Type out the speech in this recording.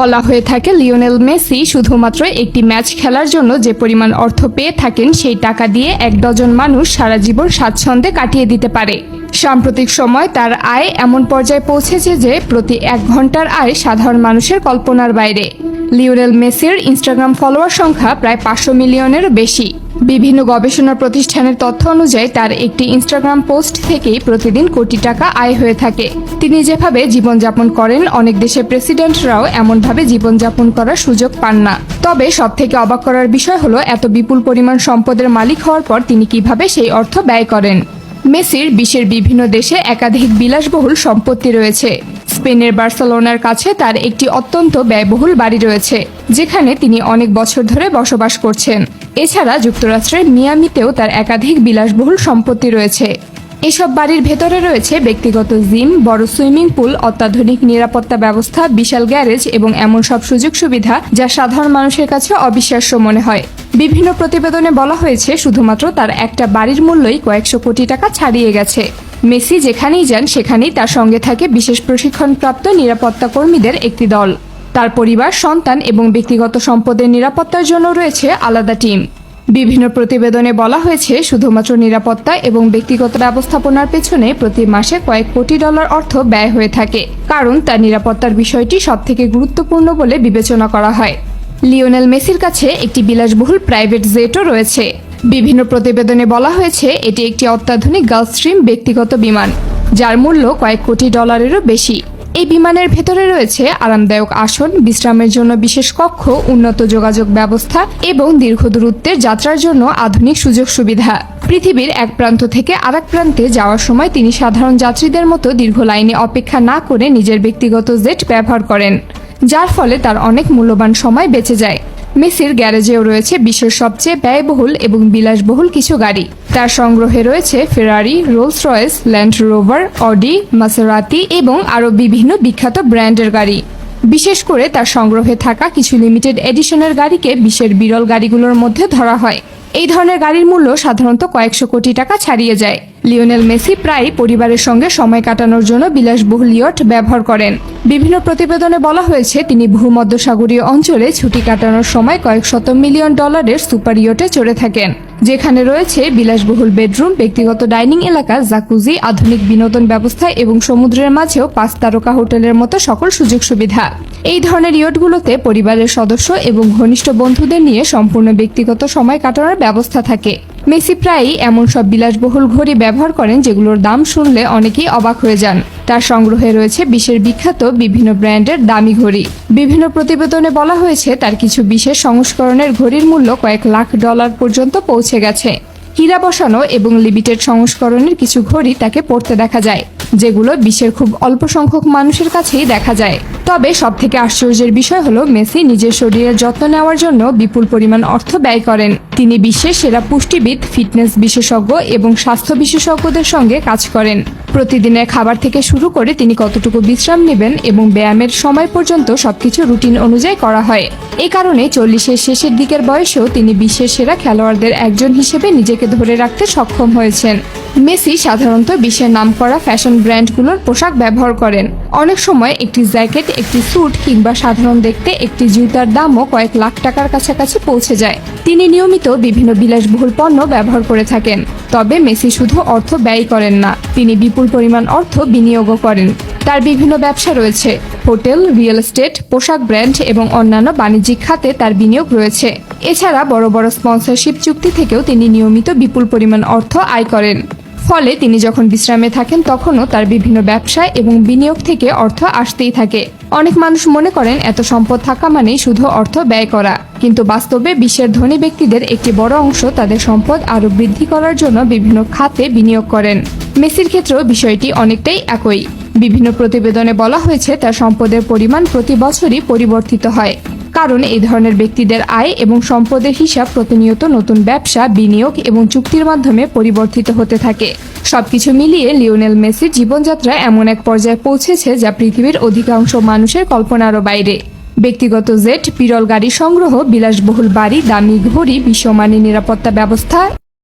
বলা হয়ে থাকে লিওনেল মেসি শুধুমাত্র একটি ম্যাচ খেলার জন্য যে পরিমাণ অর্থ পেয়ে থাকেন সেই টাকা দিয়ে 1 ডজন মানুষ সারা জীবন স্বাচ্ছন্দ্যে কাটিয়ে দিতে পারে। সাম্প্রতিক সময় তার আয় এমন পর্যায়ে পৌঁছেছে যে প্রতি 1 ঘন্টার আয় সাধারণ মানুষের কল্পনার বাইরে। লিওনেল মেসির ইনস্টাগ্রাম ফলোয়ার সংখ্যা প্রায় 500 মিলিয়নেরও বেশি। বিভিন্ন গবেষণা প্রতিষ্ঠানের তথ্য অনুযায়ী তার একটি ইনস্টাগ্রাম পোস্ট থেকেই প্রতিদিন কোটি টাকা আয় হয়ে থাকে। তিনি যেভাবে জীবনযাপন করেন অনেক দেশের প্রেসিডেন্টরাও এমনভাবে জীবনযাপন করার সুযোগ পান না। তবে সবথেকে অবাক করার বিষয় হলো এত বিপুল পরিমাণ সম্পদের মালিক হওয়ার পর তিনি কিভাবে সেই অর্থ ব্যয় করেন। মেসির বিশ্বের বিভিন্ন দেশে একাধিক বিলাসবহুল সম্পত্তি রয়েছে। স্পেনের বার্সেলোনার কাছে তার একটি অত্যন্ত ব্যয়বহুল বাড়ি রয়েছে, যেখানে তিনি অনেক বছর ধরে বসবাস করছেন। এছাড়া যুক্তরাষ্ট্রের মিয়ামিতেও তার একাধিক বিলাসবহুল সম্পত্তি রয়েছে। এসব বাড়ির ভেতরে রয়েছে ব্যক্তিগত জিম, বড় সুইমিং পুল, অত্যাধুনিক নিরাপত্তা ব্যবস্থা, বিশাল গ্যারেজ এবং এমন সব সুযোগ সুবিধা যা সাধারণ মানুষের কাছে অবিশ্বাস্য মনে হয়। বিভিন্ন প্রতিবেদনে বলা হয়েছে শুধুমাত্র তার একটা বাড়ির মূল্যই কয়েকশো কোটি টাকা ছাড়িয়ে গেছে। মেসি যেখানেই যান সেখানেই তার সঙ্গে থাকে বিশেষ প্রশিক্ষণপ্রাপ্ত নিরাপত্তা কর্মীদের একটি দল। তার পরিবার, সন্তান এবং ব্যক্তিগত সম্পদের নিরাপত্তার জন্য রয়েছে আলাদা টিম। বিভিন্ন প্রতিবেদনে বলা হয়েছে শুধুমাত্র নিরাপত্তা এবং ব্যক্তিগত ব্যবস্থাপনার পেছনে প্রতি মাসে কয়েক কোটি ডলার অর্থ ব্যয় হয়ে থাকে, কারণ তার নিরাপত্তার বিষয়টি সবথেকে গুরুত্বপূর্ণ বলে বিবেচনা করা হয়। লিওনেল মেসির কাছে একটি বিলাসবহুল প্রাইভেট জেটও রয়েছে। বিভিন্ন প্রতিবেদনে বলা হয়েছে এটি একটি অত্যাধুনিক গালফস্ট্রিম ব্যক্তিগত বিমান, যার মূল্য কয়েক কোটি ডলারেরও বেশি। এই বিমানের ভেতরে রয়েছে আরামদায়ক আসন, বিশ্রামের জন্য বিশেষ কক্ষ, উন্নত যোগাযোগ ব্যবস্থা এবং দীর্ঘ দূরত্বের যাত্রার জন্য আধুনিক সুযোগ সুবিধা। পৃথিবীর এক প্রান্ত থেকে আরেক প্রান্তে যাওয়ার সময় তিনি সাধারণ যাত্রীদের মতো দীর্ঘ লাইনে অপেক্ষা না করে নিজের ব্যক্তিগত জেট ব্যবহার করেন, যার ফলে তার অনেক মূল্যবান সময় বেঁচে যায়। মেসির গ্যারেজেও রয়েছে বিশ্বের সবচেয়ে ব্যয়বহুল এবং বিলাসবহুল কিছু গাড়ি। তার সংগ্রহে রয়েছে Ferrari, Rolls Royce, Land Rover, Audi, Maserati এবং আরও বিভিন্ন বিখ্যাত ব্র্যান্ডের গাড়ি। বিশেষ করে তার সংগ্রহে থাকা কিছু লিমিটেড এডিশনের গাড়িকে বিশ্বের বিরল গাড়িগুলোর মধ্যে ধরা হয়। এই ধরনের গাড়ির মূল্য সাধারণত কয়েকশো কোটি টাকা ছাড়িয়ে যায়। লিওনেল মেসি প্রায় পরিবারের সঙ্গে সময় কাটানোর জন্য বিলাসবহুল ইয়ট ব্যবহার করেন। বিভিন্ন প্রতিবেদনে বলা হয়েছে তিনি ভূমধ্যসাগরীয় অঞ্চলে ছুটি কাটানোর সময় কয়েক শত মিলিয়ন ডলারের সুপার ইয়টে চড়ে থাকেন, যেখানে রয়েছে বিলাসবহুল বেডরুম, ব্যক্তিগত ডাইনিং এলাকা, জাকুজি, আধুনিক বিনোদন ব্যবস্থা এবং সমুদ্রের মাঝেও 5 তারকা হোটেলের মতো সকল সুযোগ সুবিধা। এই ধরনের ইয়টগুলোতে পরিবারের সদস্য এবং ঘনিষ্ঠ বন্ধুদের নিয়ে সম্পূর্ণ ব্যক্তিগত সময় কাটানোর ব্যবস্থা থাকে। মেসি প্রায়ই এমন সব বিলাসবহুল ঘড়ি ব্যবহার করেন যেগুলোর দাম শুনলে অনেকেই অবাক হয়ে যান। তার সংগ্রহে রয়েছে বিশ্বের বিখ্যাত বিভিন্ন ব্র্যান্ডের দামি ঘড়ি। বিভিন্ন প্রতিবেদনে বলা হয়েছে তার কিছু বিশেষ সংস্করণের ঘড়ির মূল্য কয়েক লাখ ডলার পর্যন্ত পৌঁছে গেছে। হীরা বসানো এবং লিমিটেড সংস্করণের কিছু ঘড়ি তাকে পরতে দেখা যায়, যেগুলো বিশ্বের খুব অল্প সংখ্যক মানুষের কাছেই দেখা যায়। তবে সবথেকে আশ্চর্যের বিষয় হলো মেসি নিজের শরীরের যত্ন নেওয়ার জন্য বিপুল পরিমাণ অর্থ ব্যয় করেন। তিনি বিশ্বের সেরা পুষ্টিবিদ, ফিটনেস বিশেষজ্ঞ এবং স্বাস্থ্য বিশেষজ্ঞদের সঙ্গে কাজ করেন। প্রতিদিনের খাবার থেকে শুরু করে তিনি কতটুকু বিশ্রাম নেবেন এবং ব্যায়ামের সময় পর্যন্ত সবকিছু রুটিন অনুযায়ী করা হয়। এই কারণে 40-এর শেষের দিকের বয়সেও তিনি বিশ্বের সেরা খেলোয়াড়দের একজন হিসেবে নিজেকে ধরে রাখতে সক্ষম হয়েছেন। মেসি সাধারণত বিশ্বের নামকরা ফ্যাশন ব্র্যান্ডগুলোর পোশাক ব্যবহার করেন। অনেক সময় একটি জ্যাকেট, একটি স্যুট কিংবা সাধারণ দেখতে একটি জুতার দামও কয়েক লাখ টাকার কাছাকাছি পৌঁছে যায়। তিনি নিয়মিত বিভিন্ন বিলাসবহুল পণ্য ব্যবহার করে থাকেন। তবে মেসি শুধু অর্থ ব্যয় করেন না, তিনি বিপুল পরিমাণ অর্থ বিনিয়োগও করেন। তার বিভিন্ন ব্যবসা রয়েছে, হোটেল, রিয়েল এস্টেট, পোশাক ব্র্যান্ড এবং অন্যান্য বাণিজ্যিক খাতে তার বিনিয়োগ রয়েছে। এছাড়া বড় বড় স্পন্সরশিপ চুক্তি থেকেও তিনি নিয়মিত বিপুল পরিমাণ অর্থ আয় করেন। ফলে তিনি যখন বিশ্রামে থাকেন তখনও তার বিভিন্ন ব্যবসা এবং বিনিয়োগ থেকে অর্থ আসতেই থাকে। অনেক মানুষ মনে করেন এত সম্পদ থাকা মানেই শুধু অর্থ ব্যয় করা, কিন্তু বাস্তবে বিশ্বের ধনী ব্যক্তিদের একটি বড় অংশ তাদের সম্পদ আরও বৃদ্ধি করার জন্য বিভিন্ন খাতে বিনিয়োগ করেন। মেসির ক্ষেত্রেও বিষয়টি অনেকটাই একই। বিভিন্ন প্রতিবেদনে বলা হয়েছে তার সম্পদের পরিমাণ প্রতি বছরই পরিবর্তিত হয়, কারণ এই ধরনের ব্যক্তিদের আয় এবং সম্পদের হিসাব প্রতিনিয়ত নতুন ব্যবসা, বিনিয়োগ এবং চুক্তির মাধ্যমে পরিবর্তিত হতে থাকে। সবকিছু মিলিয়ে লিওনেল মেসির জীবনযাত্রা এমন এক পর্যায়ে পৌঁছেছে যা পৃথিবীর অধিকাংশ মানুষের কল্পনারও বাইরে। ব্যক্তিগত জেট, বিরল গাড়ি সংগ্রহ, বিলাসবহুল বাড়ি, দামি ঘড়ি, বিশ্বমানের নিরাপত্তা ব্যবস্থা